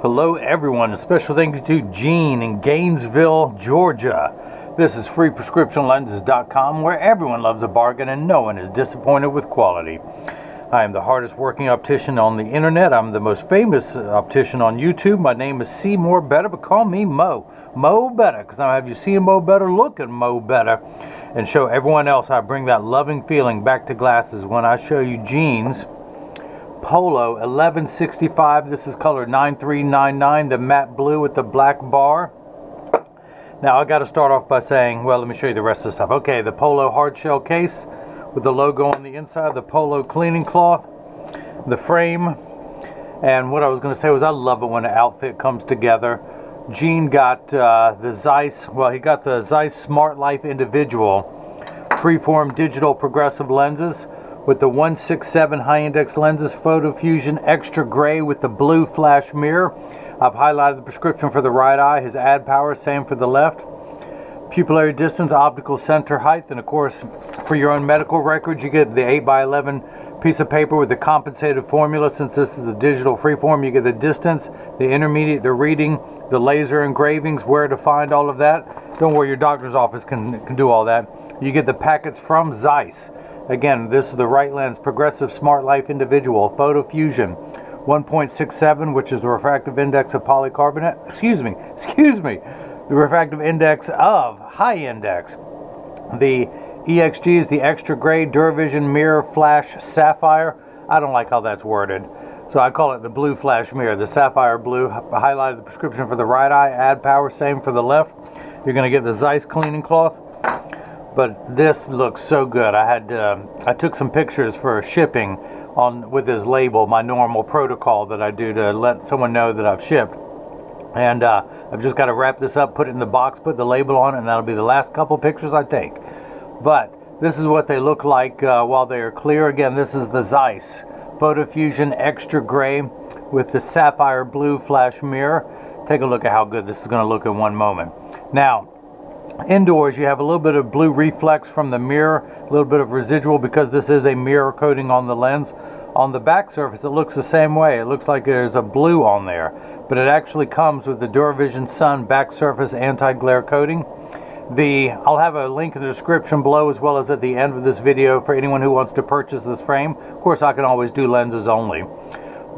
Hello everyone, a special thank you to Gene in Gainesville, Georgia. This is freeprescriptionlenses.com, where everyone loves a bargain and no one is disappointed with quality. I am the hardest working optician on the internet. I'm the most famous optician on YouTube. My name is See More Better, but call me Mo. Mo Better, because I'll have you see Mo Better, looking Mo Better, and show everyone else how I bring that loving feeling back to glasses when I show you Gene's Polo 1175. This is color 9399, the matte blue with the black bar. Now I got to start off by saying, well, let me show you the rest of the stuff. Okay, the Polo hard shell case with the logo on the inside, the Polo cleaning cloth, the frame, and what I was going to say was I love it when the outfit comes together. Gene got the Zeiss, well, he got the Zeiss SmartLife individual freeform digital progressive lenses with the 167 high index lenses, Photofusion extra gray with the blue flash mirror. I've highlighted the prescription for the right eye, his add power, same for the left. Pupillary distance, optical center height, and of course for your own medical records you get the 8x11 piece of paper with the compensated formula. Since this is a digital freeform, you get the distance, the intermediate, the reading, the laser engravings, where to find all of that. Don't worry, your doctor's office can do all that. You get the packets from Zeiss. Again, this is the right lens, Progressive SmartLife Individual, Photofusion 1.67, which is the refractive index of polycarbonate. Excuse me, the refractive index of high index. The EXG is the extra gray DuraVision mirror flash Sapphire. I don't like how that's worded, so I call it the blue flash mirror, the Sapphire blue. I highlighted the prescription for the right eye, add power, same for the left. You're going to get the Zeiss cleaning cloth. But this looks so good. I took some pictures for shipping with this label, my normal protocol that I do to let someone know that I've shipped. And I've just got to wrap this up, put it in the box, put the label on it, and that'll be the last couple pictures I take. But this is what they look like while they are clear. Again, this is the Zeiss Photofusion extra gray with the sapphire blue flash mirror. Take a look at how good this is going to look in one moment. Now, indoors you have a little bit of blue reflex from the mirror, a little bit of residual because this is a mirror coating on the lens. On the back surface it looks the same way. It looks like there's a blue on there, but it actually comes with the DuraVision Sun back surface anti-glare coating. I'll have a link in the description below as well as at the end of this video for anyone who wants to purchase this frame. Of course I can always do lenses only,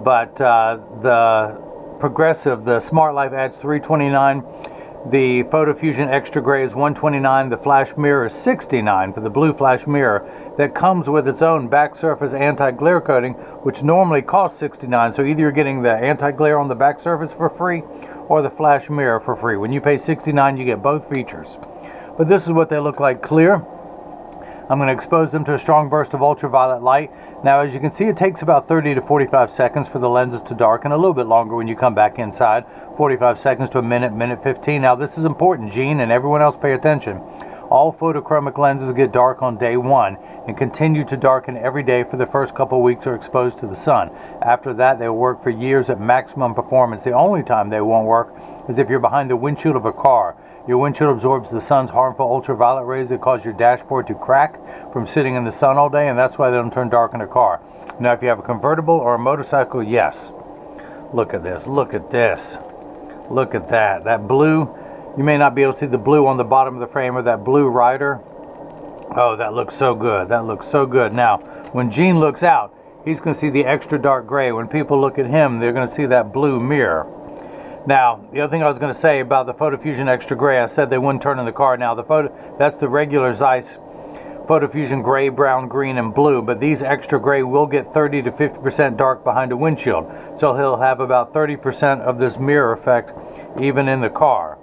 but the Progressive, the SmartLife adds $329. The Photofusion extra gray is $129. The flash mirror is $69 for the blue flash mirror that comes with its own back surface anti-glare coating, which normally costs $69. So either you're getting the anti-glare on the back surface for free or the flash mirror for free. When you pay $69, you get both features. But this is what they look like clear. I'm going to expose them to a strong burst of ultraviolet light. Now, as you can see, it takes about 30 to 45 seconds for the lenses to darken, a little bit longer when you come back inside, 45 seconds to a minute, minute 15. Now, this is important, Gene, and everyone else pay attention. All photochromic lenses get dark on day one and continue to darken every day for the first couple weeks are exposed to the sun. After that, they'll work for years at maximum performance. The only time they won't work is if you're behind the windshield of a car. Your windshield absorbs the sun's harmful ultraviolet rays that cause your dashboard to crack from sitting in the sun all day, and that's why they don't turn dark in a car. Now, if you have a convertible or a motorcycle, yes. Look at this. Look at this. Look at that. That blue. You may not be able to see the blue on the bottom of the frame or that blue rider. Oh, that looks so good. That looks so good. Now, when Gene looks out, he's going to see the extra dark gray. When people look at him, they're going to see that blue mirror. Now, the other thing I was going to say about the Photofusion extra gray, I said they wouldn't turn in the car. Now, that's the regular Zeiss Photofusion gray, brown, green, and blue, but these extra gray will get 30 to 50% dark behind a windshield. So he'll have about 30% of this mirror effect even in the car.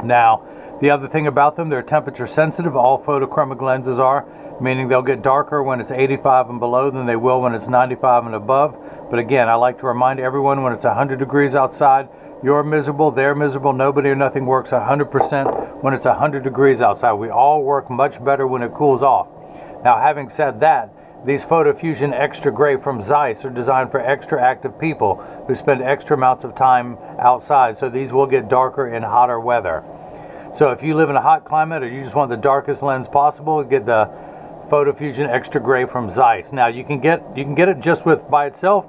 Now, the other thing about them, they're temperature sensitive. All photochromic lenses are, meaning they'll get darker when it's 85 and below than they will when it's 95 and above. But again, I like to remind everyone when it's 100 degrees outside, you're miserable, they're miserable. Nobody or nothing works 100% when it's 100 degrees outside. We all work much better when it cools off. Now, having said that, these Photofusion extra gray from Zeiss are designed for extra active people who spend extra amounts of time outside. So these will get darker in hotter weather. So if you live in a hot climate or you just want the darkest lens possible, get the Photofusion extra gray from Zeiss. Now you can get it just by itself,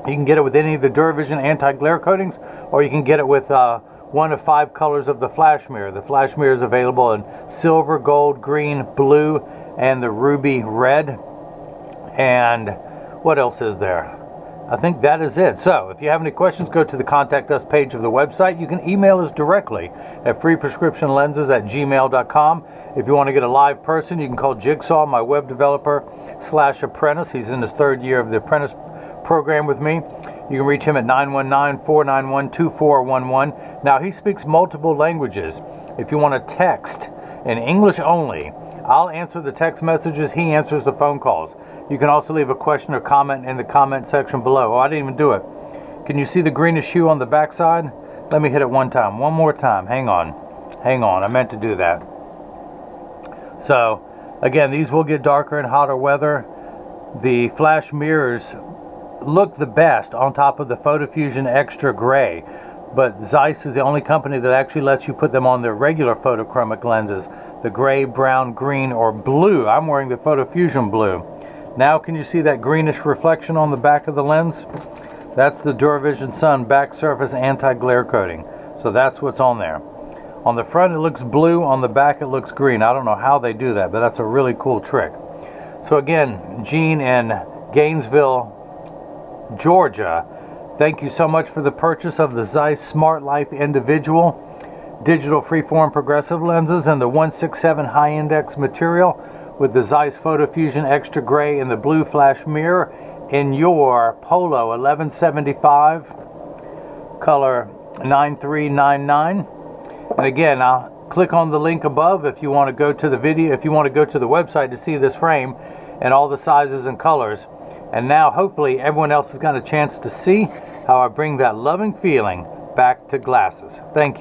You can get it with any of the DuraVision anti-glare coatings, or you can get it with one of 5 colors of the flash mirror. The flash mirror is available in silver, gold, green, blue, and the ruby red. And what else is there? I think that is it. So if you have any questions, go to the Contact Us page of the website. You can email us directly at freeprescriptionlenses@gmail.com. If you want to get a live person, you can call Jigsaw, my web developer / apprentice. He's in his 3rd year of the apprentice program with me. You can reach him at 919-491-2411. Now, he speaks multiple languages. If you want to text in English only, I'll answer the text messages, he answers the phone calls. You can also leave a question or comment in the comment section below. Oh, I didn't even do it. Can you see the greenish hue on the back side? Let me hit it one more time. Hang on, I meant to do that. So again, these will get darker in hotter weather. The flash mirrors look the best on top of the Photofusion Extra Gray, but Zeiss is the only company that actually lets you put them on their regular photochromic lenses, the gray, brown, green, or blue. I'm wearing the Photofusion blue. Now can you see that greenish reflection on the back of the lens? That's the DuraVision Sun back surface anti-glare coating. So that's what's on there. On the front it looks blue, on the back it looks green. I don't know how they do that, but that's a really cool trick. So again, Gene in Gainesville, Georgia, thank you so much for the purchase of the Zeiss SmartLife individual digital freeform progressive lenses and the 167 high index material with the Zeiss Photofusion Extra Gray and the blue flash mirror in your Polo 1175 color 9399. And again, I'll click on the link above if you want to go to the video, if you want to go to the website to see this frame and all the sizes and colors. And now hopefully everyone else has got a chance to see how I bring that loving feeling back to glasses. Thank you.